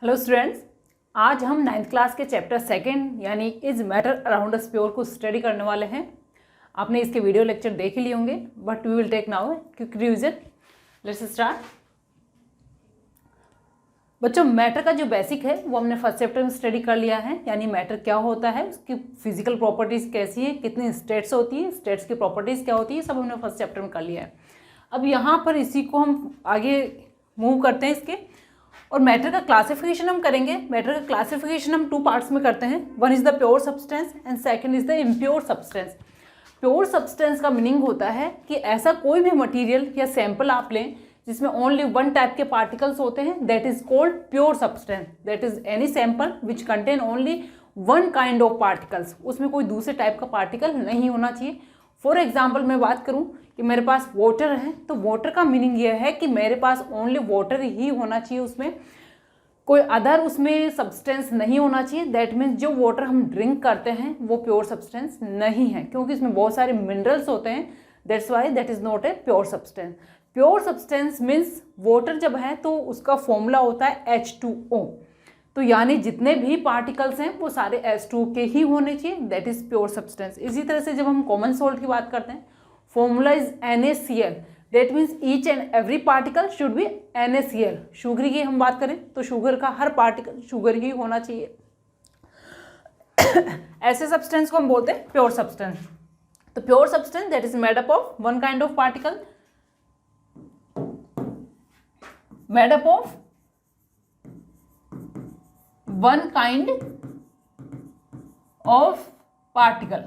Hello students, आज हम 9th class के चैप्टर सेकंड यानी is matter around us pure को स्टडी करने वाले हैं। आपने इसके वीडियो लेक्चर देख ही लिए होंगे, but we will take now quick revision. Let's start. बच्चों, मैटर का जो बेसिक है वो हमने फर्स्ट चैप्टर में स्टडी कर लिया है, यानी मैटर क्या होता है, उसकी फिजिकल प्रॉपर्टीज़ कैसी है, कितनी स्टेट्स होती है, स्टेट्स की प्रॉपर्टीज़ क्या होती है, सब हमने फर्स्ट चैप्टर में कर लिया है। अब यहाँ पर इसी को हम आगे मूव करते हैं इसके, और मैटर का क्लासिफिकेशन हम करेंगे। मैटर का क्लासिफिकेशन हम 2 पार्ट्स में करते हैं। One is the pure substance and second is the impure substance. Pure substance का मीनिंग होता है कि ऐसा कोई भी मटेरियल या सैंपल आप लें जिसमें ओनली वन टाइप के पार्टिकल्स होते हैं, that is called pure substance. That is any sample which contain only one kind of particles, उसमें कोई दूसरे टाइप का पार्टिकल नहीं होना चाहिए। फॉर एग्जाम्पल मैं बात करूं कि मेरे पास वाटर है, तो वाटर का मीनिंग यह है कि मेरे पास ओनली वाटर ही होना चाहिए, उसमें कोई अदर उसमें सब्सटेंस नहीं होना चाहिए। दैट मीन्स जो वाटर हम ड्रिंक करते हैं वो प्योर सब्सटेंस नहीं है, क्योंकि इसमें बहुत सारे मिनरल्स होते हैं। That's why that is not a pure substance. Pure substance means water जब है तो उसका फॉर्मूला होता है H2O, तो यानी जितने भी पार्टिकल्स हैं वो सारे H2O के ही होने चाहिए। That is pure substance. इसी तरह से जब हम कॉमन सॉल्ट की बात करते हैं, formula is NaCl। That means each and every particle should be NaCl। Sugar की हम बात करें तो शुगर का हर पार्टिकल शुगर ही होना चाहिए। ऐसे सब्सटेंस को हम बोलते हैं प्योर सब्सटेंस। तो pure substance that is made up of one kind of particle, made up of one kind of particle.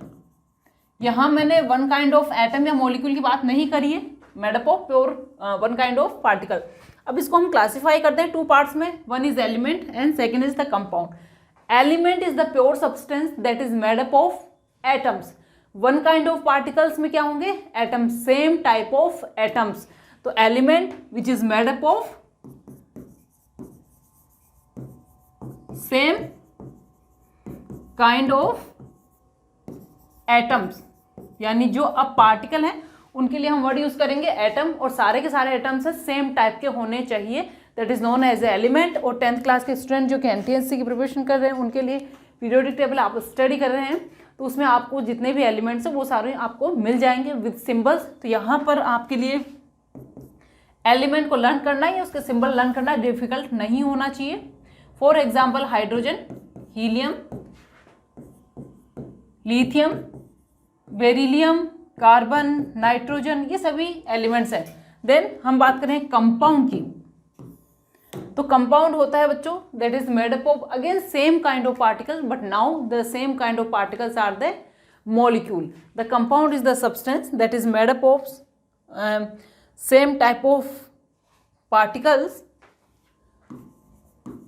यहां मैंने वन काइंड ऑफ एटम या मॉलिक्यूल की बात नहीं करी है, made up of pure one kind of particle. अब इसको हम क्लासिफाई करते हैं 2 पार्ट्स में। One is element and second is the compound. Element is the pure substance that is made up of atoms. One kind of particles में क्या होंगे? Atoms, same type of atoms. तो element which is made up of same kind of atoms, यानी जो अब particle हैं उनके लिए हम वर्ड यूज करेंगे एटम, और सारे के सारे एटम्स सेम टाइप के होने चाहिए। That is known as a element. और 10th क्लास के स्टूडेंट जो कि NTSC की प्रिपरेशन कर रहे हैं उनके लिए पीरियोडिक टेबल आप स्टडी कर रहे हैं, तो उसमें आपको जितने भी एलिमेंट्स हैं वो सारे आपको मिल जाएंगे विद सिंबल्स। तो यहाँ पर आपके लिए एलिमेंट को लर्न करना या उसके सिंबल लर्न करना डिफिकल्ट नहीं होना चाहिए। For example hydrogen, helium, lithium, beryllium, carbon, nitrogen, ये सभी एलिमेंट्स हैं। देन हम बात करें कंपाउंड की, तो कंपाउंड होता है बच्चों that is made up of again same kind of particle, but now the same kind of particles are the molecule. The compound is the substance that is made up of same type of particles,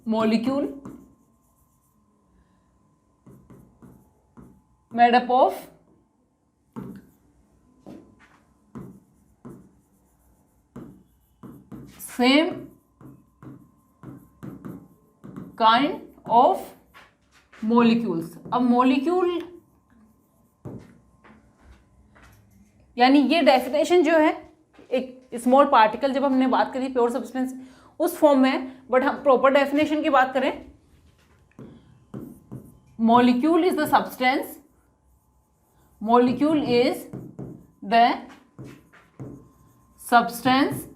molecule made up of same kind of molecules। अब molecule यानी ये definition जो है, एक small particle जब हमने बात करी प्योर सब्सटेंस उस फॉर्म में, बट हम प्रॉपर डेफिनेशन की बात करें, molecule is the substance, molecule is the substance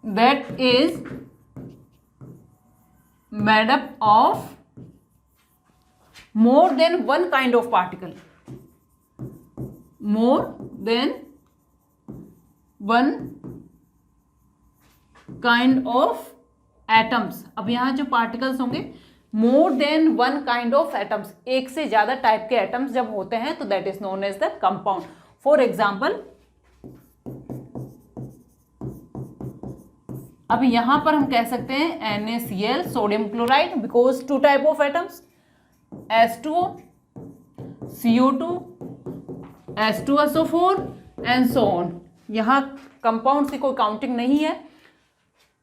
that is made up of more than one kind of particle, more than one kind of atoms. अब यहां जो particles होंगे, मोर than one kind of atoms, एक से ज्यादा type के atoms जब होते हैं तो that is known as the compound. For example, अब यहां पर हम कह सकते हैं NaCl, sodium chloride, because 2 type of atoms, H2O, CO2, H2SO4 and so on. यहां कंपाउंड की कोई काउंटिंग नहीं है।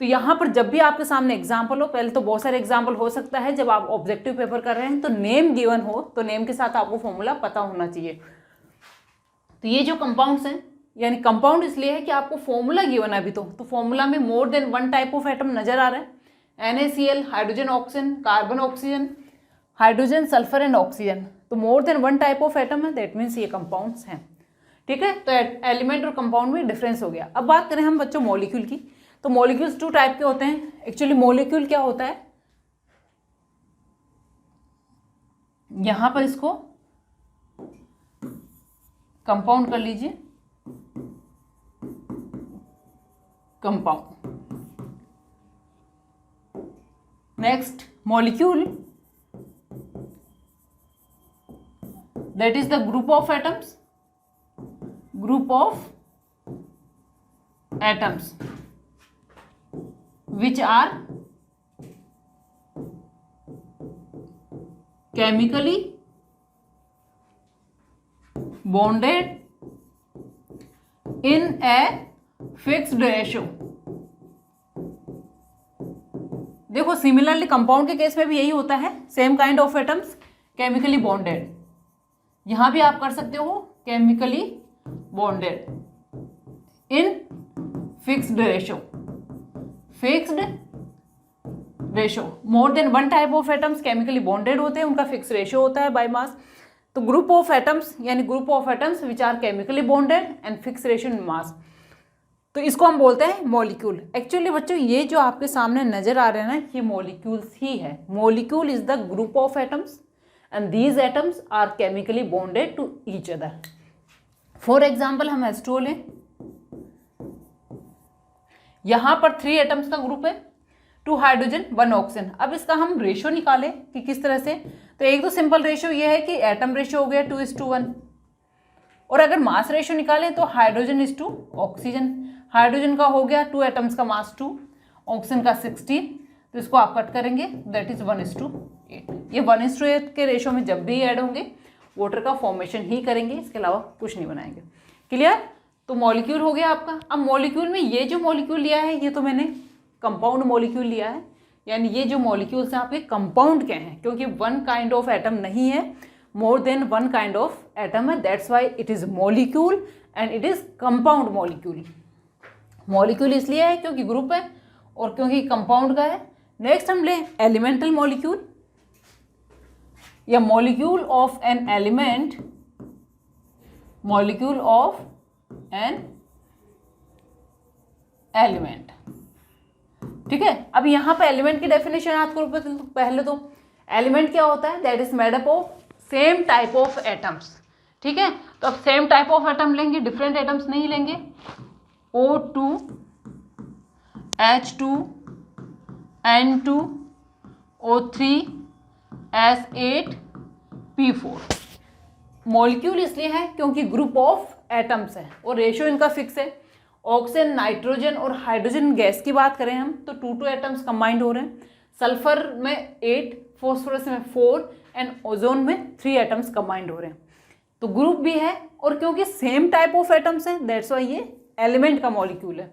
तो यहाँ पर जब भी आपके सामने एग्जाम्पल हो, पहले तो बहुत सारे एग्जाम्पल हो सकता है, जब आप ऑब्जेक्टिव पेपर कर रहे हैं तो नेम गिवन हो तो नेम के साथ आपको फॉर्मूला पता होना चाहिए। तो ये जो कंपाउंड्स हैं यानी कंपाउंड इसलिए है कि आपको फॉर्मूला गिवन है अभी तो फॉर्मूला में more than one type of atom नजर आ रहा है। NaCl, hydrogen oxygen, carbon oxygen, hydrogen sulphur and oxygen. तो more than one type of atom है, दैट मीन्स ये कंपाउंड्स हैं। ठीक है, तो एलिमेंट और कंपाउंड में डिफरेंस हो गया। अब बात करें हम बच्चों मॉलिक्यूल की, तो मॉलिक्यूल्स टू टाइप के होते हैं। एक्चुअली मॉलिक्यूल क्या होता है, यहां पर इसको कंपाउंड कर लीजिए, compound. Next molecule, that is the group of atoms, group of atoms which are chemically bonded in a fixed ratio। देखो सिमिलरली कंपाउंड के केस में भी यही होता है, same kind of atoms chemically bonded. यहां भी आप कर सकते हो chemically bonded in fixed ratio, fixed ratio। more than one type of atoms chemically bonded होते हैं, उनका fixed ratio होता है by mass। तो group of atoms यानी group of atoms which are chemically bonded and fixed ratio in mass, तो इसको हम बोलते हैं मॉलिक्यूल। एक्चुअली बच्चों ये जो आपके सामने नजर आ रहे हैं ना, ये मॉलिक्यूल्स ही है। Molecule is the group of atoms and these atoms are chemically bonded to each other. For example हम H2O लें, यहां पर 3 एटम्स का ग्रुप है, 2 हाइड्रोजन 1 ऑक्सीजन। अब इसका हम रेशियो निकालें कि किस तरह से, तो एक तो सिंपल रेशियो ये है कि एटम रेशियो हो गया 2:1, और अगर मास रेशियो निकालें तो hydrogen is to oxygen. Hydrogen का हो गया 2 एटम्स का मास 2, ऑक्सीजन का 16, तो इसको आप कट करेंगे, दैट इज 1:8। ये 1:8 के रेशियो में जब भी ऐड होंगे वाटर का फॉर्मेशन ही करेंगे, इसके अलावा कुछ नहीं बनाएंगे। क्लियर? तो मॉलिक्यूल हो गया आपका। अब मॉलिक्यूल में ये जो मॉलिक्यूल लिया है ये तो मैंने कंपाउंड मॉलिक्यूल लिया है, यानी ये जो मॉलिक्यूल्स हैं आपके कंपाउंड के हैं, क्योंकि वन काइंड ऑफ एटम नहीं है, more than one kind of atom है, that's why it is molecule and it is compound molecule. Molecule इसलिए है क्योंकि ग्रुप है और क्योंकि कंपाउंड का है। नेक्स्ट हम ले एलिमेंटल मॉलिक्यूल या molecule of an element, molecule of an element. ठीक है, अब यहां पर एलिमेंट की डेफिनेशन आपको पहले तो एलिमेंट क्या होता है, that is made up of same type of atoms. ठीक है, तो अब सेम टाइप ऑफ एटम लेंगे, डिफरेंट एटम्स नहीं लेंगे। O2, H2, N2, O3, S8, P4। Molecule इसलिए है क्योंकि ग्रुप ऑफ एटम्स है और रेशियो इनका फिक्स है। ऑक्सीजन, नाइट्रोजन और हाइड्रोजन गैस की बात करें हम तो 2 एटम्स कंबाइंड हो रहे हैं। सल्फर में 8, फॉस्फोरस में 4 एंड ओजोन में 3 एटम्स कंबाइंड हो रहे हैं। तो ग्रुप भी है और क्योंकि सेम टाइप ऑफ एटम्स है दैट्स वाई ये एलिमेंट का मॉलिक्यूल है।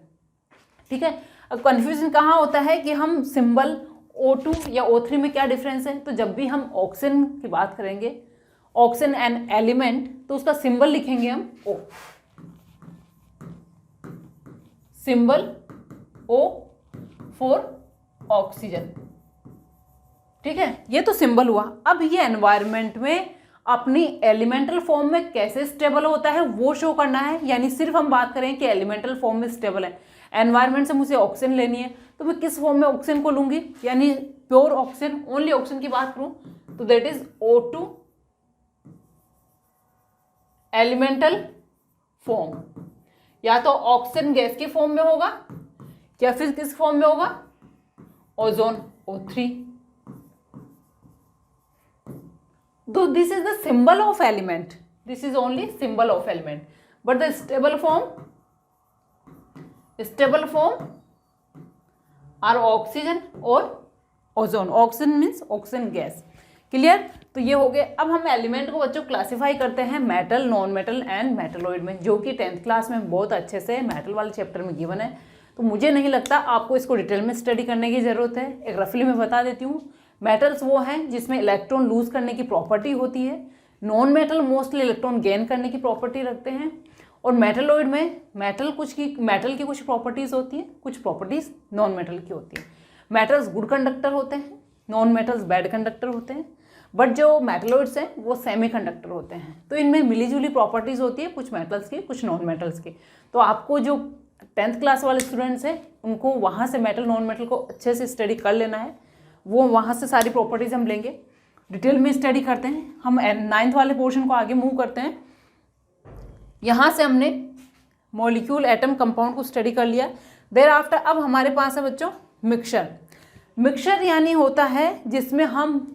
ठीक है, अब कन्फ्यूजन कहाँ होता है कि हम सिंबल O2 या O3 में क्या डिफरेंस है, तो जब भी हम ऑक्सीजन की बात करेंगे, ऑक्सीजन एन एलिमेंट, तो उसका सिंबल लिखेंगे हम O, symbol O for oxygen. ठीक है, ये तो सिंबल हुआ। अब ये एनवायरनमेंट में अपनी एलिमेंटल फॉर्म में कैसे स्टेबल होता है वो शो करना है, यानी सिर्फ हम बात करें कि एलिमेंटल फॉर्म में स्टेबल है। एनवायरनमेंट से मुझे ऑक्सीजन लेनी है तो मैं किस फॉर्म में ऑक्सीजन को लूंगी, यानी प्योर ऑक्सीजन, ओनली ऑक्सीजन की बात करूं तो that is O2 elemental form, या तो ऑक्सीजन गैस के फॉर्म में होगा या फिर किस फॉर्म में होगा, ozone O3। So this is the symbol of element. This is only symbol of element. But the stable form are oxygen or ozone. Oxygen means oxygen gas. Clear? तो ये हो गए। अब हम एलिमेंट को बच्चों क्लासिफाई करते हैं metal, non metal and metalloid में, जो कि 10th क्लास में बहुत अच्छे से मेटल वाले चैप्टर में गिवन है। तो मुझे नहीं लगता आपको इसको डिटेल में स्टडी करने की जरूरत है। एक रफली में बता देती हूँ। मेटल्स वो हैं जिसमें इलेक्ट्रॉन लूज करने की प्रॉपर्टी होती है। Non metal mostly electron gain करने की प्रॉपर्टी रखते हैं। और मेटलॉइड में मेटल की कुछ प्रॉपर्टीज होती है, कुछ प्रॉपर्टीज नॉन मेटल की होती है। मेटल्स गुड कंडक्टर होते हैं, नॉन मेटल्स बैड कंडक्टर होते हैं, बट जो मेटलॉइड्स हैं वो सेमी कंडक्टर होते हैं। तो इनमें मिली जुली प्रॉपर्टीज़ होती है, कुछ मेटल्स की कुछ नॉन मेटल्स की। तो आपको जो 10th क्लास वाले स्टूडेंट्स हैं उनको वहाँ से मेटल नॉन मेटल को अच्छे से स्टडी कर लेना है, वो वहाँ से सारी प्रॉपर्टीज़ हम लेंगे, डिटेल में स्टडी करते हैं। हम 9th वाले पोर्शन को आगे मूव करते हैं। यहाँ से हमने मॉलिक्यूल, एटम, कंपाउंड को स्टडी कर लिया। देयर आफ्टर अब हमारे पास है बच्चों मिक्सचर। मिक्सचर यानी होता है जिसमें हम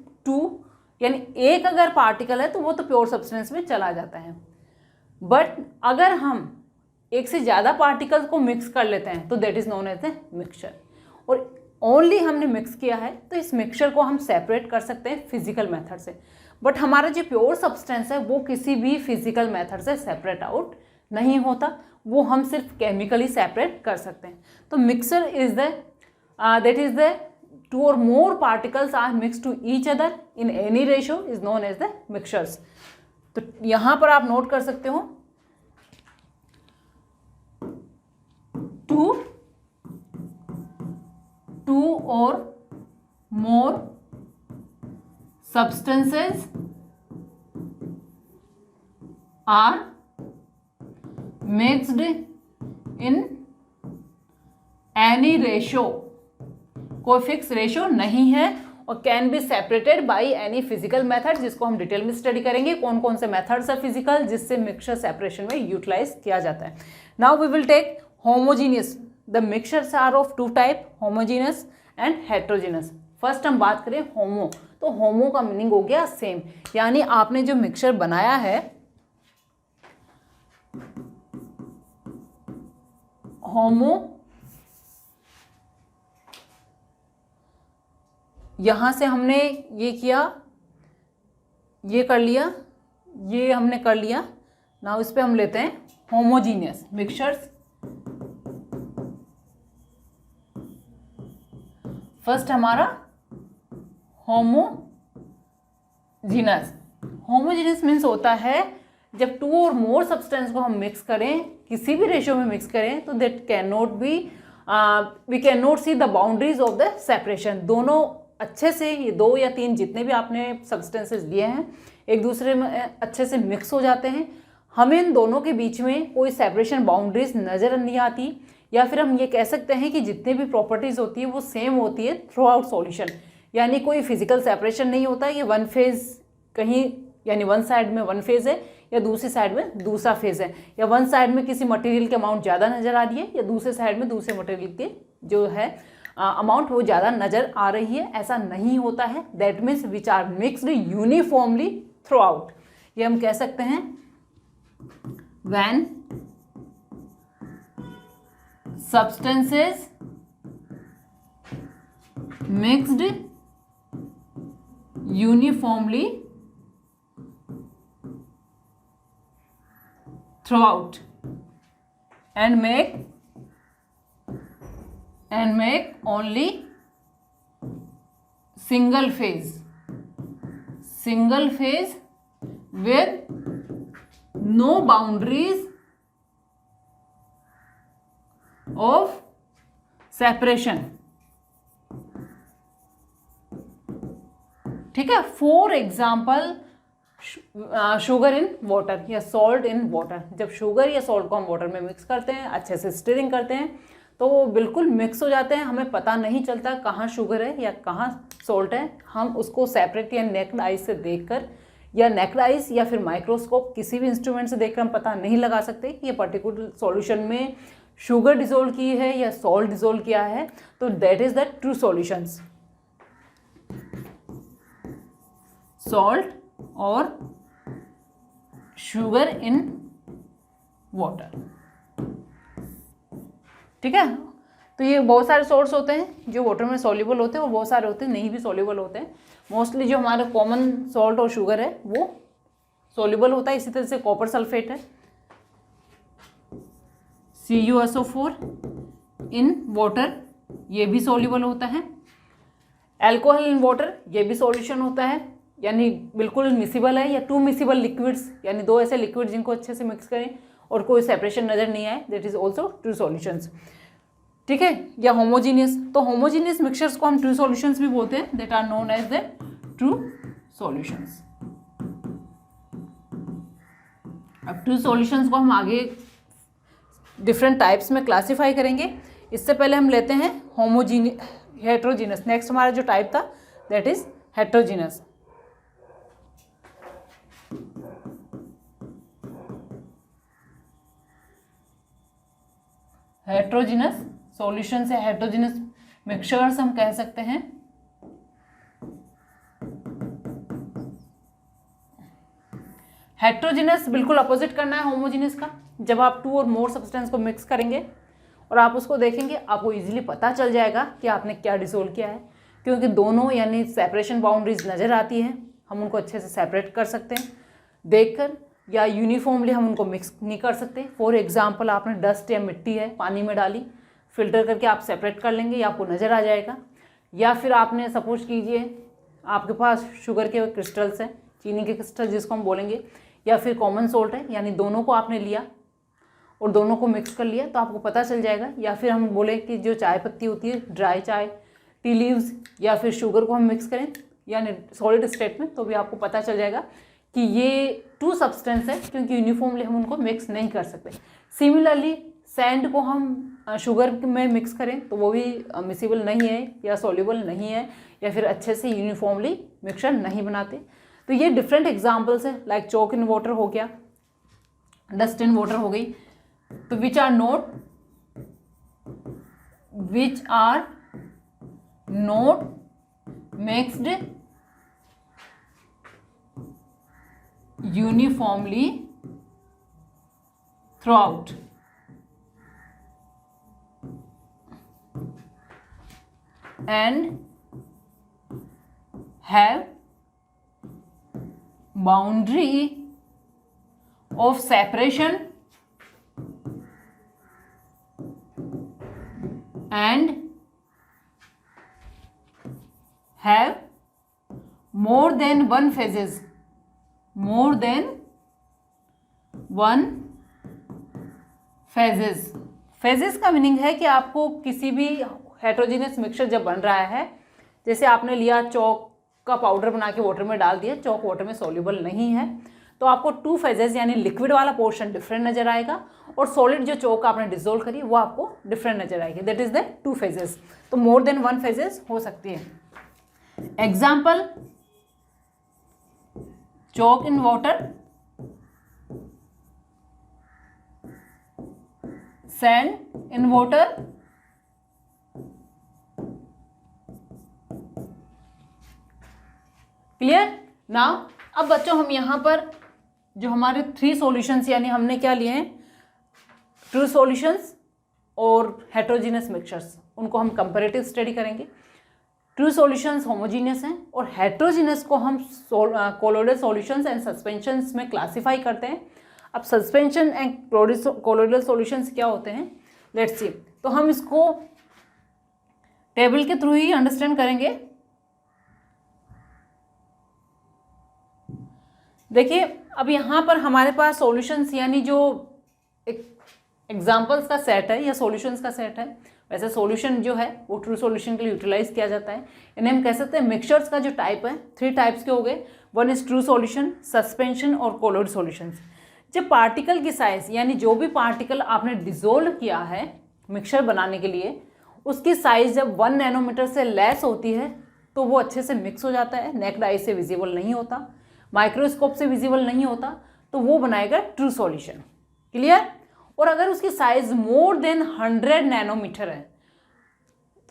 यानी एक अगर पार्टिकल है तो वो तो प्योर सब्सटेंस में चला जाता है, बट अगर हम एक से ज़्यादा पार्टिकल्स को मिक्स कर लेते हैं तो that is known as a mixture. और ओनली हमने मिक्स किया है तो इस मिक्सचर को हम सेपरेट कर सकते हैं फिजिकल मेथड से, बट हमारा जो प्योर सब्सटेंस है वो किसी भी फिजिकल मेथड से सेपरेट आउट नहीं होता, वो हम सिर्फ केमिकली सेपरेट कर सकते हैं। तो mixture is that is the 2 or more particles are mixed to each other in any ratio is known as the mixtures। तो यहाँ पर आप नोट कर सकते हो 2 or more substances are mixed in any ratio, कोई फिक्स रेशियो नहीं है, और can be separated by any physical method, जिसको हम डिटेल में स्टडी करेंगे कौन कौन से मेथड्स है फिजिकल जिससे मिक्सचर सेपरेशन में यूटिलाइज किया जाता है। Now we will take homogeneous. The mixtures are of 2 type, homogeneous and heterogeneous. First हम बात करें होमो, तो होमो का मीनिंग हो गया सेम, यानी आपने जो मिक्सचर बनाया है होमो, यहाँ से हमने ये किया, ये कर लिया, ये हमने कर लिया। नाउ इस पे हम लेते हैं होमोजीनियस मिक्सचर्स। फर्स्ट हमारा होमोजीनियस। होमोजीनियस मीन्स होता है जब 2 और मोर सब्सटेंस को हम मिक्स करें, किसी भी रेशियो में मिक्स करें, तो that can not be, we can not see the boundaries of the separation. दोनों अच्छे से, ये 2 या 3 जितने भी आपने सब्सटेंसेस लिए हैं एक दूसरे में अच्छे से मिक्स हो जाते हैं, हमें इन दोनों के बीच में कोई सेपरेशन बाउंड्रीज नज़र नहीं आती, या फिर हम ये कह सकते हैं कि जितने भी प्रॉपर्टीज़ होती है वो सेम होती है थ्रू आउट सॉल्यूशन, यानी कोई फिजिकल सेपरेशन नहीं होता। ये वन फेज कहीं, यानी वन साइड में वन फेज है या दूसरी साइड में दूसरा फेज है, या वन साइड में किसी मटेरियल की अमाउंट ज़्यादा नज़र आ रही है या दूसरे साइड में दूसरे मटेरियल की जो है अमाउंट वो ज़्यादा नज़र आ रही है, ऐसा नहीं होता है। That means which are mixed uniformly throughout. ये हम कह सकते हैं when substances mixed uniformly throughout and make only single phase with no boundaries of separation। ठीक है, for example sugar in water या सॉल्ट इन वाटर। जब sugar या सॉल्ट को हम वाटर में मिक्स करते हैं, अच्छे से स्टिरिंग करते हैं, तो वो बिल्कुल मिक्स हो जाते हैं, हमें पता नहीं चलता कहाँ शुगर है या कहाँ सॉल्ट है। हम उसको सेपरेट या नेक्ड आइज से देखकर, या नेक्ड आइज या फिर माइक्रोस्कोप किसी भी इंस्ट्रूमेंट से देखकर हम पता नहीं लगा सकते कि ये पर्टिकुलर सॉल्यूशन में शुगर डिजोल्व की है या सॉल्ट डिजोल्व किया है। तो that is the true solutions, salt और शुगर इन वाटर। ठीक है, तो ये बहुत सारे सोर्स होते हैं जो वाटर में सॉल्युबल होते हैं और बहुत सारे होते हैं नहीं भी सॉल्युबल होते हैं। मोस्टली जो हमारा कॉमन सॉल्ट और शुगर है वो सॉल्युबल होता है। इसी तरह से कॉपर सल्फेट है CuSO4 इन वाटर, ये भी सॉल्युबल होता है। एल्कोहल इन वाटर, ये भी सॉल्यूशन होता है, यानी बिल्कुल मिसिबल है। या 2 मिसिबल लिक्विड्स, यानी 2 ऐसे लिक्विड जिनको अच्छे से मिक्स करें और कोई सेपरेशन नज़र नहीं आए, that is also true solutions. ठीक है, या होमोजीनियस। तो होमोजीनियस मिक्सचर्स को हम ट्रू सॉल्यूशंस भी बोलते हैं, that are known as the true solutions. अब ट्रू सॉल्यूशंस को हम आगे डिफरेंट टाइप्स में क्लासीफाई करेंगे। इससे पहले हम लेते हैं हेट्रोजीनस। नेक्स्ट हमारा जो टाइप था that is heterogeneous. Heterogeneous solution से हेट्रोजीनस मिक्सचर्स हम कह सकते हैं। हेट्रोजीनस बिल्कुल अपोजिट करना है होमोजीनस का। जब आप टू और मोर सब्सटेंस को मिक्स करेंगे और आप उसको देखेंगे, आपको इजीली पता चल जाएगा कि आपने क्या डिसोल्व किया है, क्योंकि दोनों यानी सेपरेशन बाउंड्रीज नज़र आती हैं। हम उनको अच्छे से सेपरेट कर सकते हैं देखकर, या यूनिफॉर्मली हम उनको मिक्स नहीं कर सकते। फॉर एग्जांपल, आपने डस्ट या मिट्टी है पानी में डाली, फिल्टर करके आप सेपरेट कर लेंगे, या आपको नज़र आ जाएगा। या फिर आपने सपोज कीजिए आपके पास शुगर के क्रिस्टल्स हैं, चीनी के क्रिस्टल जिसको हम बोलेंगे, या फिर कॉमन सोल्ट है, यानी दोनों को आपने लिया और दोनों को मिक्स कर लिया, तो आपको पता चल जाएगा। या फिर हम बोले कि जो चाय पत्ती होती है, ड्राई चाय, टी लीव्स, या फिर शुगर को हम मिक्स करें यानी सॉलिड स्टेट में, तो भी आपको पता चल जाएगा कि ये टू सब्सटेंस है, क्योंकि यूनिफॉर्मली हम उनको मिक्स नहीं कर सकते। सिमिलरली सैंड को हम शुगर में मिक्स करें तो वो भी मिसिबल नहीं है या सॉल्युबल नहीं है, या फिर अच्छे से यूनिफॉर्मली मिक्सचर नहीं बनाते। तो ये डिफरेंट एग्जाम्पल्स हैं, लाइक चॉक इन वाटर हो गया, डस्ट इन वाटर हो गई। तो which are not mixed uniformly throughout and have boundary of separation and have more than one phases, more than one phases। phases का meaning है कि आपको किसी भी हेट्रोजीनियस मिक्सचर जब बन रहा है, जैसे आपने लिया चॉक का पाउडर बना के वाटर में डाल दिया, चॉक वाटर में सॉल्युबल नहीं है, तो आपको टू फेजेस यानी लिक्विड वाला पोर्शन डिफरेंट नजर आएगा, और सॉलिड जो चॉक आपने डिसोल्व करी वो आपको डिफरेंट नजर आएगी। That is the two phases. तो मोर देन वन फेजेस हो सकती है। Example, chalk in water, sand in water, clear. Now अब बच्चों हम यहाँ पर जो हमारे थ्री सॉल्यूशंस यानी हमने क्या लिए हैं, ट्रू सॉल्यूशंस और हेट्रोजीनियस मिक्सचर्स, उनको हम कंपैरेटिव स्टडी करेंगे। ट्रू सॉल्यूशंस होमोजीनियस हैं और हेट्रोजीनियस को हम कोलोइडल सॉल्यूशंस एंड सस्पेंशंस में क्लासीफाई करते हैं। अब सस्पेंशन एंड कोलोइडल सॉल्यूशंस क्या होते हैं, लेट्स सी। तो हम इसको टेबल के थ्रू ही अंडरस्टैंड करेंगे। देखिए, अब यहाँ पर हमारे पास सॉल्यूशंस यानी जो एक एग्जाम्पल्स का सेट है या सॉल्यूशंस का सेट है। वैसे सॉल्यूशन जो है वो ट्रू सॉल्यूशन के लिए यूटिलाइज किया जाता है। इन्हें हम कह सकते हैं मिक्सचर्स का जो टाइप है, थ्री टाइप्स के हो गए। One is true solution, suspension और कोलोइड सॉल्यूशंस। जब पार्टिकल की साइज यानी जो भी पार्टिकल आपने डिसोल्व किया है मिक्सचर बनाने के लिए, उसकी साइज जब 1 नैनोमीटर से लेस होती है तो वो अच्छे से मिक्स हो जाता है, नेक्ड आई से विजिबल नहीं होता, माइक्रोस्कोप से विजिबल नहीं होता, तो वो बनाएगा ट्रू सॉल्यूशन। क्लियर। और अगर उसकी साइज मोर देन 100 नैनोमीटर है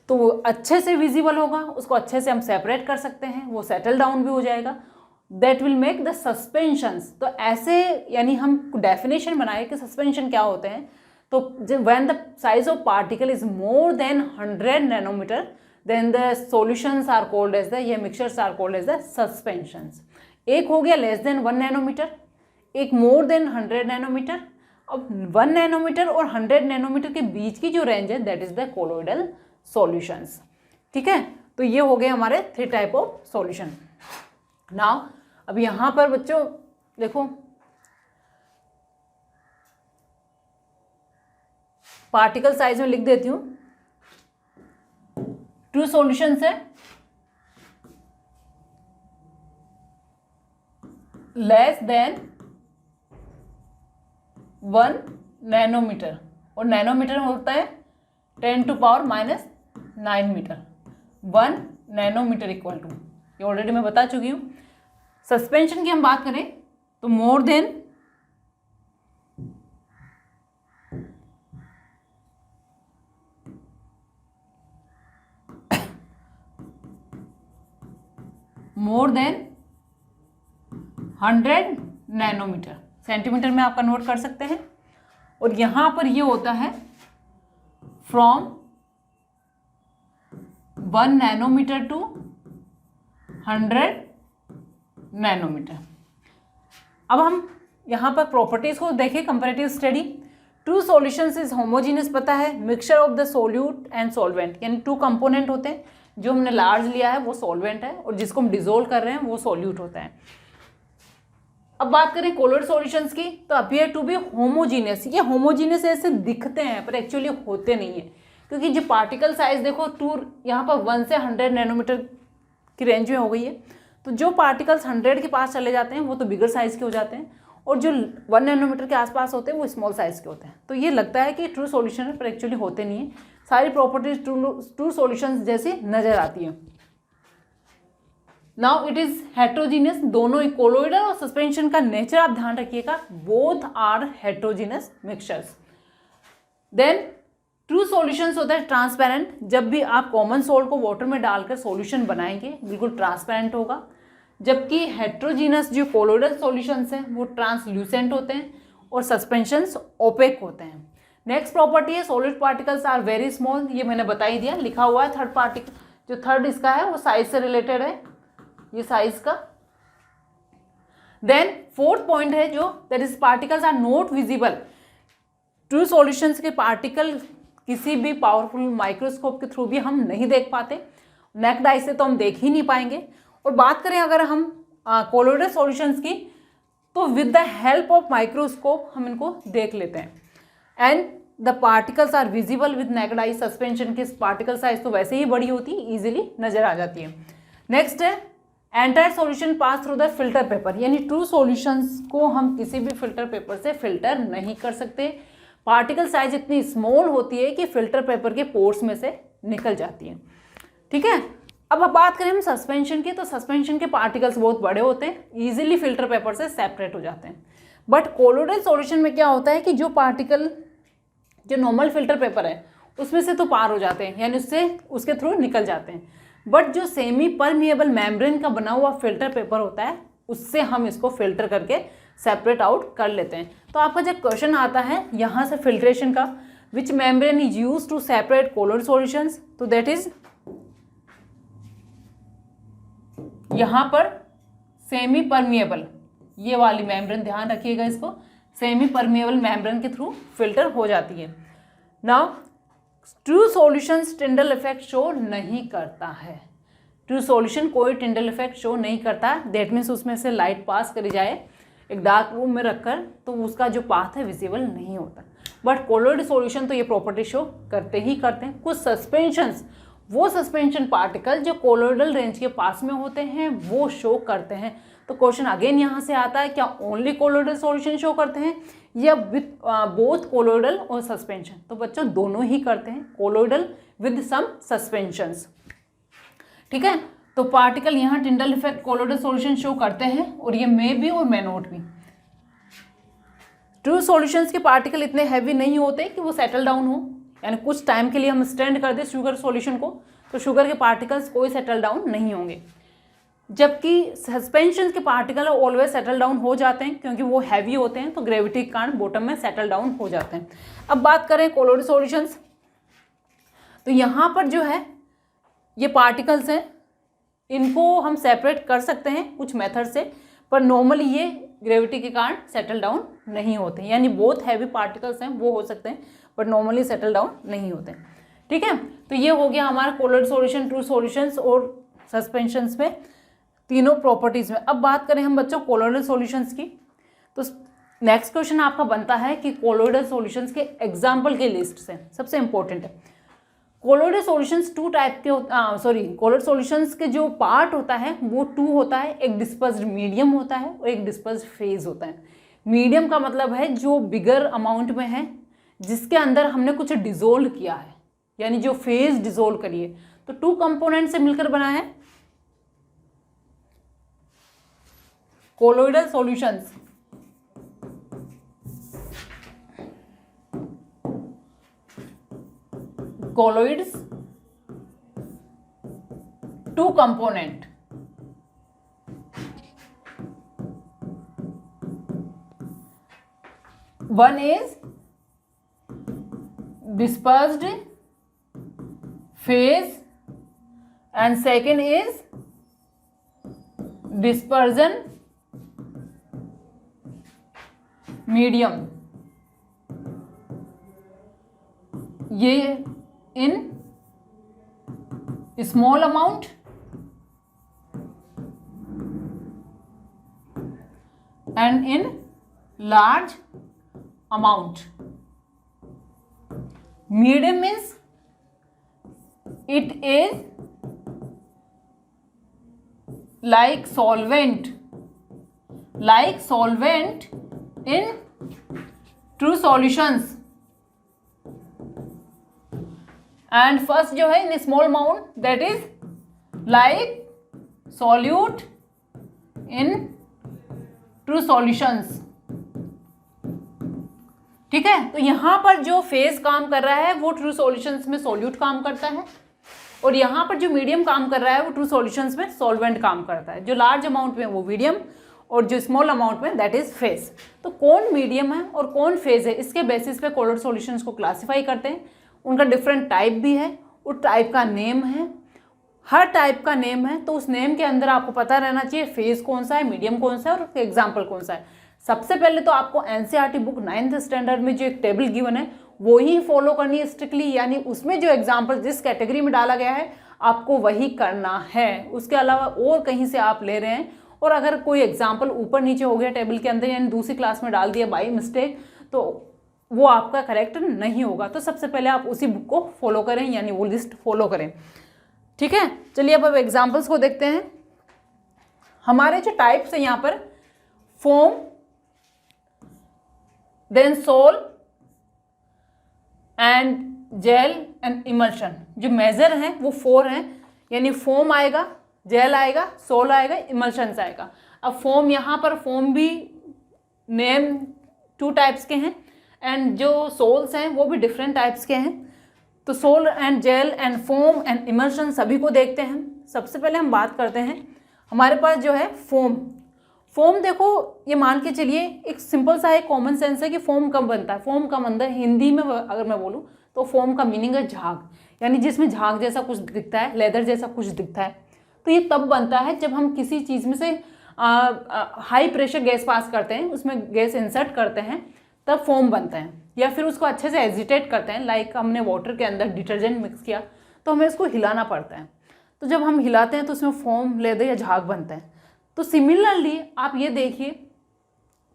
तो वो अच्छे से विजिबल होगा, उसको अच्छे से हम सेपरेट कर सकते हैं, वो सेटल डाउन भी हो जाएगा। That will make the suspensions. तो ऐसे यानी हम डेफिनेशन बनाए कि सस्पेंशन क्या होते हैं। तो when the size of particle is more than 100 nanometre then the solutions are called as the, ये mixtures are called as the suspensions. एक हो गया लेस देन 1 नैनोमीटर, एक मोर देन 100 नैनोमीटर। अब 1 नैनोमीटर और 100 नैनोमीटर के बीच की जो रेंज है that is the colloidal solutions. ठीक है, तो ये हो गए हमारे 3 टाइप ऑफ सॉल्यूशन। नाउ अब यहाँ पर बच्चों देखो, पार्टिकल साइज में लिख देती हूँ टू सॉल्यूशंस है लेस देन 1 नैनोमीटर, और नैनोमीटर में होता है 10⁻⁹ मीटर। 1 नैनोमीटर इक्वल टू, ये ऑलरेडी मैं बता चुकी हूँ। सस्पेंशन की हम बात करें तो मोर देन 100 नैनोमीटर, सेंटीमीटर में आप कन्वर्ट कर सकते हैं। और यहाँ पर ये होता है फ्रॉम 1 नैनोमीटर टू 100 नैनोमीटर। अब हम यहाँ पर प्रॉपर्टीज को देखें, comparative study. True solutions is homogeneous, पता है, mixture of the solute and solvent, यानी 2 कंपोनेंट होते हैं। जो हमने लार्ज लिया है वो सॉल्वेंट है और जिसको हम डिजोल्व कर रहे हैं वो सॉल्यूट होता है। अब बात करें कोलोइड सॉल्यूशंस की, तो अपीयर टू बी होमोजीनियस। ये होमोजीनियस ऐसे दिखते हैं पर एक्चुअली होते नहीं है, क्योंकि जो पार्टिकल साइज देखो यहाँ पर 1 से 100 नैनोमीटर की रेंज में हो गई है। तो जो पार्टिकल्स 100 के पास चले जाते हैं वो तो बिगर साइज के हो जाते हैं, और जो 1 नैनोमीटर के आसपास होते हैं वो स्मॉल साइज के होते हैं। तो ये लगता है कि ट्रू सॉल्यूशन है पर एक्चुअली होते नहीं है। सारी प्रॉपर्टीज ट्रू सॉल्यूशंस जैसी नजर आती है। नाउ इट इज हेट्रोजीनियस, दोनों कोलोइडल और सस्पेंशन का नेचर आप ध्यान रखिएगा, both are heterogeneous mixtures. Then true solutions होता है ट्रांसपेरेंट, जब भी आप कॉमन सोल्ट को वाटर में डालकर सॉल्यूशन बनाएंगे बिल्कुल ट्रांसपेरेंट होगा। जबकि हेट्रोजीनस जो कोलोइडल सॉल्यूशंस हैं वो ट्रांसल्यूसेंट होते हैं और सस्पेंशंस ओपेक होते हैं। नेक्स्ट प्रॉपर्टी है solid particles are very small, ये मैंने बता ही दिया, लिखा हुआ है थर्ड पार्टिकल, जो थर्ड इसका है वो साइज से रिलेटेड है, ये साइज का। देन फोर्थ पॉइंट है जो that is particles are not visible. True solutions के पार्टिकल किसी भी पावरफुल माइक्रोस्कोप के थ्रू भी हम नहीं देख पाते, नेक्ड आई से तो हम देख ही नहीं पाएंगे। और बात करें अगर हम कोलोइडल सॉल्यूशंस की, तो with the help of microscope हम इनको देख लेते हैं। And the particles are visible with naked eye. Suspension की पार्टिकल साइज तो वैसे ही बड़ी होती है, इजीली नजर आ जाती है। नेक्स्ट है entire solution pass through the filter paper, यानी ट्रू सॉल्यूशंस को हम किसी भी फिल्टर पेपर से फिल्टर नहीं कर सकते। पार्टिकल साइज इतनी स्मॉल होती है कि फिल्टर पेपर के पोर्स में से निकल जाती है। ठीक है, अब बात करें हम सस्पेंशन की, तो सस्पेंशन के पार्टिकल्स बहुत बड़े होते हैं, इजीली फिल्टर पेपर से सेपरेट हो जाते हैं। बट कोलोइडल सॉल्यूशन में क्या होता है कि जो पार्टिकल जो नॉर्मल फिल्टर पेपर है उसमें से तो पार हो जाते हैं, यानी उससे उसके थ्रू निकल जाते हैं। बट जो सेमी परमिएबल मेम्ब्रेन का बना हुआ फिल्टर पेपर होता है उससे हम इसको फिल्टर करके सेपरेट आउट कर लेते हैं। तो आपका जब क्वेश्चन आता है यहाँ से फिल्ट्रेशन का, which membrane is use to separate colloid solutions, तो दैट इज यहाँ पर सेमी परमिएबल, ये वाली मेम्ब्रेन ध्यान रखिएगा इसको, सेमी परमिएबल मेम्ब्रेन के थ्रू फिल्टर हो जाती है। Now true solutions Tyndall effect show नहीं करता है। ट्रू सॉल्यूशन कोई टिंडल इफेक्ट शो नहीं करता, दैट मीन्स उसमें से लाइट पास करी जाए एक डार्क रूम में रखकर तो उसका जो पाथ है विजिबल नहीं होता। बट कोलोइड सॉल्यूशन तो ये प्रॉपर्टी शो करते ही करते हैं। कुछ सस्पेंशंस, वो सस्पेंशन पार्टिकल जो कोलोइडल रेंज के पास में होते हैं वो शो करते हैं। तो क्वेश्चन अगेन यहाँ से आता है, क्या ओनली कोलोइडल सॉल्यूशन शो करते हैं या विद बोथ कोलोइडल और सस्पेंशन? तो बच्चों दोनों ही करते हैं, कोलोइडल विद सम सस्पेंशंस। ठीक है, तो पार्टिकल यहाँ Tyndall effect colloidal solution show करते हैं और ये मे भी और मे नॉट भी। ट्रू सॉल्यूशंस के पार्टिकल इतने हैवी नहीं होते कि वो सेटल डाउन हो, यानी कुछ टाइम के लिए हम स्टैंड कर दें शुगर सॉल्यूशन को तो शुगर के पार्टिकल्स कोई सेटल डाउन नहीं होंगे। जबकि सस्पेंशन के पार्टिकल ऑलवेज सेटल डाउन हो जाते हैं क्योंकि वो हैवी होते हैं, तो ग्रेविटी के कारण बॉटम में सेटल डाउन हो जाते हैं। अब बात करें कोलोइड सॉल्यूशंस, तो यहाँ पर जो है ये पार्टिकल्स हैं, इनको हम सेपरेट कर सकते हैं कुछ मेथड से, पर नॉर्मली ये ग्रेविटी के कारण सेटल डाउन नहीं होते, यानी बहुत हैवी पार्टिकल्स हैं वो हो सकते हैं बट नॉर्मली सेटल डाउन नहीं होते। ठीक है, तो ये हो गया हमारा कोलोइड सॉल्यूशन, ट्रू सॉल्यूशंस और सस्पेंशंस में तीनों प्रॉपर्टीज में। अब बात करें हम बच्चों कोलोइडल सॉल्यूशंस की, तो नेक्स्ट क्वेश्चन आपका बनता है कि कोलोइडल सॉल्यूशंस के एग्जाम्पल के लिस्ट से सबसे इंपॉर्टेंट है कोलोइडल सॉल्यूशंस टू टाइप के कोलोइडल सॉल्यूशंस के जो पार्ट होता है वो टू होता है, एक डिस्पर्स्ड मीडियम होता है और एक डिस्पर्स्ड फेज होता है। मीडियम का मतलब है जो बिगर अमाउंट में है, जिसके अंदर हमने कुछ डिजोल्व किया है, यानी जो फेज डिजोल्व करिए। तो टू कंपोनेंट से मिलकर बना है colloidal solutions. colloids, two component, one is dispersed phase and second is dispersion medium। ये in small amount and in large amount। Medium means it is like solvent in true solutions। And first जो है in small amount that is like solute in true solutions. ठीक है, तो यहां पर जो phase काम कर रहा है वो ट्रू सॉल्यूशंस में सॉल्यूट काम करता है, और यहां पर जो मीडियम काम कर रहा है वो ट्रू सॉल्यूशंस में सॉल्वेंट काम करता है। जो लार्ज अमाउंट में वो मीडियम और जो स्मॉल अमाउंट में दैट इज फेज। तो कौन मीडियम है और कौन फेज है, इसके बेसिस पे कोलोइडल सॉल्यूशंस को क्लासिफाई करते हैं। उनका डिफरेंट टाइप भी है, उस टाइप का नेम है, हर टाइप का नेम है, तो उस नेम के अंदर आपको पता रहना चाहिए फेज कौन सा है, मीडियम कौन सा है और एग्जाम्पल कौन सा है। सबसे पहले तो आपको एनसीईआरटी बुक 9th स्टैंडर्ड में जो एक टेबल गिवन है वो ही फॉलो करनी है स्ट्रिक्टली, यानी उसमें जो एग्जाम्पल जिस कैटेगरी में डाला गया है आपको वही करना है। उसके अलावा और कहीं से आप ले रहे हैं और अगर कोई एग्जाम्पल ऊपर नीचे हो गया टेबल के अंदर यानी दूसरी क्लास में डाल दिया बाई मिस्टेक, तो वो आपका करेक्ट नहीं होगा। तो सबसे पहले आप उसी बुक को फॉलो करें, यानी वो लिस्ट फॉलो करें। ठीक है, चलिए अब एग्जांपल्स को देखते हैं। हमारे जो टाइप्स है यहाँ पर foam, then sol and gel and emulsion. जो मेजर हैं वो 4 हैं, यानी फोम आएगा, जेल आएगा, सोल आएगा, इमल्शंस आएगा। अब फोम, यहाँ पर फोम भी नेम 2 टाइप्स के हैं एंड जो सोल्स हैं वो भी डिफरेंट टाइप्स के हैं। तो sol and gel and foam and emulsion सभी को देखते हैं। सबसे पहले हम बात करते हैं, हमारे पास जो है फोम। फोम देखो, ये मान के चलिए एक सिंपल सा एक कॉमन सेंस है कि फोम कब बनता है। फोम का मतलब हिंदी में अगर मैं बोलूँ तो फोम का मीनिंग है झाग, यानी जिसमें झाग जैसा कुछ दिखता है, लेदर जैसा कुछ दिखता है। तो ये तब बनता है जब हम किसी चीज़ में से हाई प्रेशर गैस पास करते हैं, उसमें गैस इंसर्ट करते हैं, तब फोम बनता है। या फिर उसको अच्छे से एजिटेट करते हैं, लाइक हमने वाटर के अंदर डिटर्जेंट मिक्स किया तो हमें इसको हिलाना पड़ता है। तो जब हम हिलाते हैं तो उसमें फोम, लेदर या झाग बनता है। तो सिमिलरली आप ये देखिए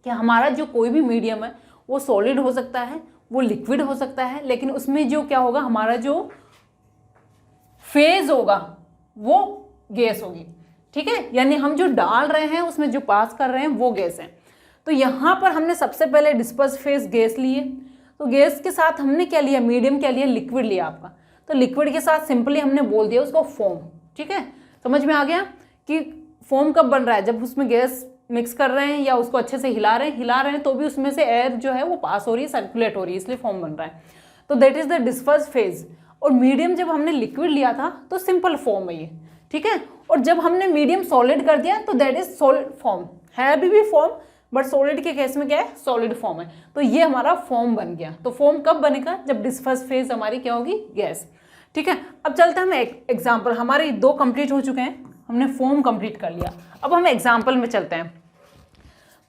कि हमारा जो कोई भी मीडियम है वो सॉलिड हो सकता है, वो लिक्विड हो सकता है, लेकिन उसमें जो क्या होगा, हमारा जो फेज होगा वो गैस होगी। ठीक है, यानी हम जो डाल रहे हैं उसमें जो पास कर रहे हैं वो गैस है। तो यहाँ पर हमने सबसे पहले डिस्पर्स फेज गैस लिए, तो गैस के साथ हमने क्या लिया, मीडियम क्या लिया, लिक्विड लिया आपका। तो लिक्विड के साथ सिंपली हमने बोल दिया उसको फोम। ठीक है, समझ में आ गया कि फोम कब बन रहा है, जब उसमें गैस मिक्स कर रहे हैं या उसको अच्छे से हिला रहे हैं तो भी उसमें से एयर जो है वो पास हो रही है, सर्कुलेट हो रही है, इसलिए फॉर्म बन रहा है। तो that is the disperse phase. और मीडियम जब हमने लिक्विड लिया था तो सिंपल फॉर्म है ये। ठीक है, और जब हमने मीडियम सॉलिड कर दिया तो दैट इज सॉलिड फॉर्म है, अभी भी फॉर्म, बट सॉलिड के केस में क्या है, सॉलिड फॉर्म है। तो ये हमारा फॉर्म बन गया। तो फॉर्म कब बनेगा, जब डिस्पर्स फेज हमारी क्या होगी, गैस। ठीक है, अब चलते हैं हम एग्जाम्पल, हमारे 2 कंप्लीट हो चुके हैं, हमने फॉर्म कंप्लीट कर लिया। अब हम एग्जाम्पल में चलते हैं।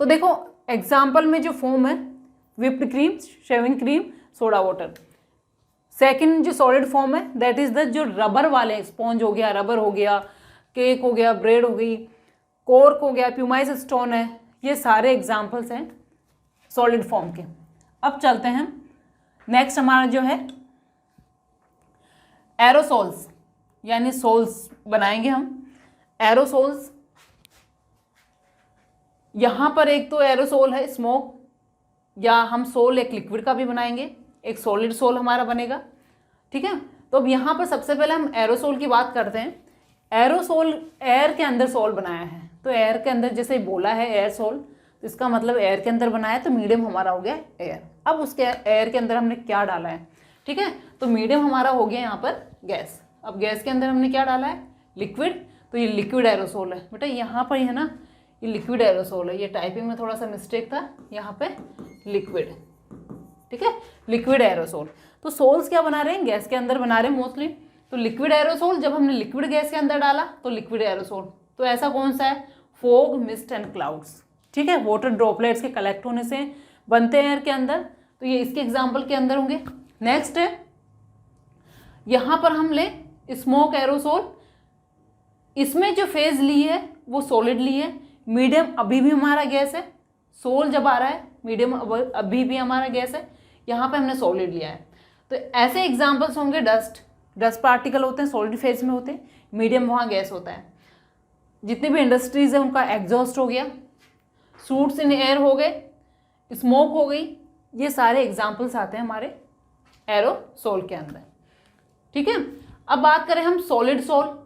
तो देखो एग्जाम्पल में जो फॉर्म है, whipped cream, shaving cream, soda water. Second जो सॉलिड फॉर्म है दैट इज द जो रबर वाले, स्पॉन्ज हो गया, रबर हो गया, केक हो गया, ब्रेड हो गई, कॉर्क हो गया, प्यूमाइज स्टोन है, ये सारे एग्जाम्पल्स हैं सॉलिड फॉर्म के। अब चलते हैं नेक्स्ट, हमारा जो है एरोसोल्स यानी सोल्स बनाएंगे हम। एरोसोल्स, यहाँ पर एक तो एरोसोल है स्मोक, या हम सोल एक लिक्विड का भी बनाएंगे, एक सॉलिड सोल हमारा बनेगा, ठीक है। तो अब यहाँ पर सबसे पहले हम एरोसोल की बात करते हैं। एरोसोल एयर के अंदर सोल बनाया है, तो एयर के अंदर जैसे बोला है एयर सोल, तो इसका मतलब एयर के अंदर बनाया, तो मीडियम हमारा हो गया एयर। अब उसके एयर के अंदर हमने क्या डाला है, ठीक है, तो मीडियम हमारा हो गया यहाँ पर गैस। अब गैस के अंदर हमने क्या डाला है, लिक्विड, तो ये लिक्विड एरोसोल है बेटा। यहाँ पर है ना, ये लिक्विड एरोसोल है, ये टाइपिंग में थोड़ा सा मिस्टेक था, यहाँ पे लिक्विड, ठीक है, लिक्विड एरोसोल। तो सोल्स क्या बना रहे हैं, गैस के अंदर बना रहे हैं मोस्टली। तो लिक्विड एरोसोल, जब हमने लिक्विड गैस के अंदर डाला तो लिक्विड एरोसोल। तो ऐसा कौन सा है, फोग, मिस्ट एंड क्लाउड्स, ठीक है, वाटर ड्रॉपलेट्स के कलेक्ट होने से बनते हैं एयर के अंदर। तो ये इसके एग्जाम्पल के अंदर होंगे। नेक्स्ट है, यहाँ पर हम ले स्मोक एरोसोल, इसमें जो फेज ली है वो सॉलिड ली है, मीडियम अभी भी हमारा गैस है, सोल जब आ रहा है मीडियम अभी भी हमारा गैस है, यहाँ पे हमने सॉलिड लिया है। तो ऐसे एग्जांपल्स होंगे, डस्ट पार्टिकल होते हैं सॉलिड फेज में होते हैं, मीडियम वहाँ गैस होता है। जितनी भी इंडस्ट्रीज है उनका एग्जॉस्ट हो गया, सूट्स इन एयर हो गए, स्मोक हो गई, ये सारे एग्जाम्पल्स आते हैं हमारे एरोसोल के अंदर, ठीक है। अब बात करें हम सॉलिड सोल,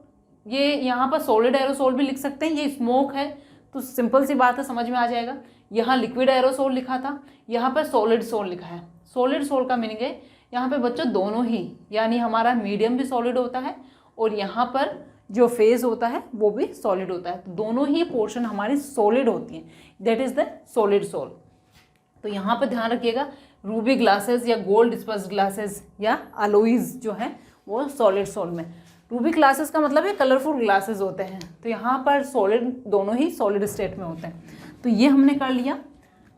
ये यहाँ पर सॉलिड एरोसोल भी लिख सकते हैं, ये स्मोक है तो सिंपल सी बात है, समझ में आ जाएगा। यहाँ लिक्विड एरोसोल लिखा था, यहाँ पर सॉलिड सोल लिखा है। सॉलिड सोल का मीनिंग है यहाँ पे बच्चों दोनों ही, यानी हमारा मीडियम भी सॉलिड होता है और यहाँ पर जो फेज होता है वो भी सॉलिड होता है, तो दोनों ही पोर्शन हमारी सॉलिड होती हैं, that is the solid sol. तो यहाँ पर ध्यान रखिएगा, रूबी ग्लासेस या गोल्ड डिस्पर्स्ड ग्लासेस या अलोइज जो है वो सॉलिड सोल में। रूबी ग्लासेस का मतलब है कलरफुल ग्लासेस होते हैं, तो यहाँ पर सॉलिड दोनों ही सॉलिड स्टेट में होते हैं। तो ये हमने कर लिया।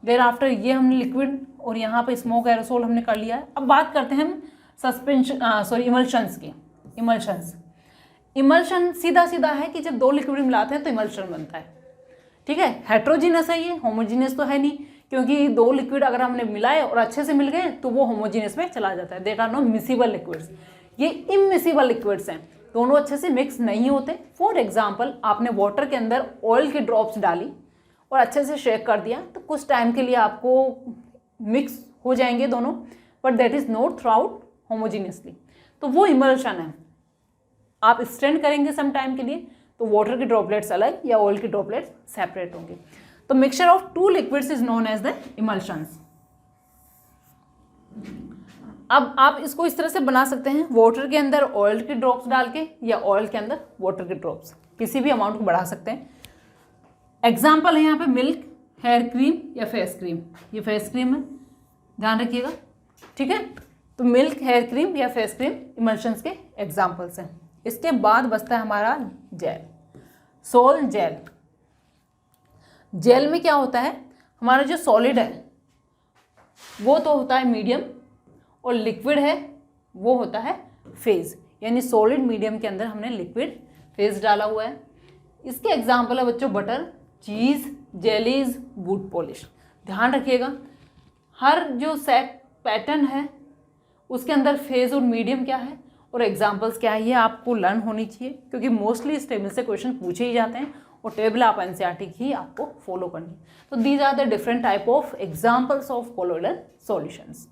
देर आफ्टर ये हमने लिक्विड और यहाँ पर स्मोक एरोसोल हमने कर लिया है। अब बात करते हैं हम सस्पेंशन इमल्शंस की। इमल्शन सीधा सीधा है कि जब दो लिक्विड मिलाते हैं तो इमल्शन बनता है, ठीक है। हेट्रोजीनस है ये, होमोजीनियस तो है नहीं, क्योंकि दो लिक्विड अगर हमने मिलाए और अच्छे से मिल गए तो वो होमोजीनियस में चला जाता है। That are no miscible liquids, ये इमिसिबल लिक्विड्स हैं, दोनों अच्छे से मिक्स नहीं होते। फॉर एग्जाम्पल, आपने वाटर के अंदर ऑयल की ड्रॉप्स डाली और अच्छे से शेक कर दिया, तो कुछ टाइम के लिए आपको मिक्स हो जाएंगे दोनों, but that is not through out homogeneously, तो वो इमल्शन है। आप स्टैंड करेंगे सम टाइम के लिए तो वाटर की ड्रॉपलेट्स अलग या ऑयल की ड्रॉपलेट्स सेपरेट होंगे। तो mixture of two liquids is known as the emulsions. अब आप इसको इस तरह से बना सकते हैं, वाटर के अंदर ऑयल की ड्रॉप्स डाल के या ऑयल के अंदर वाटर की ड्रॉप्स, किसी भी अमाउंट को बढ़ा सकते हैं। एग्जाम्पल है यहाँ पे मिल्क, हेयर क्रीम या फेस क्रीम। ये फेस क्रीम है, ध्यान रखिएगा, ठीक है। तो मिल्क, हेयर क्रीम या फेस क्रीम इमल्शंस के एग्जाम्पल्स हैं। इसके बाद बचता है हमारा जेल, सोल जेल। जेल में क्या होता है, हमारा जो सॉलिड है वो तो होता है मीडियम और लिक्विड है वो होता है फेज, यानी सॉलिड मीडियम के अंदर हमने लिक्विड फेज डाला हुआ है। इसके एग्जाम्पल है बच्चों butter, cheese, jellies, would polish. ध्यान रखिएगा, हर जो सेट पैटर्न है उसके अंदर फेज और मीडियम क्या है और एग्जाम्पल्स क्या है, ये आपको लर्न होनी चाहिए, क्योंकि मोस्टली इस टेबल से क्वेश्चन पूछे ही जाते हैं और टेबल आप एनसीईआरटी की आपको फॉलो करनी है। तो these are the different type of examples of colloidal solutions.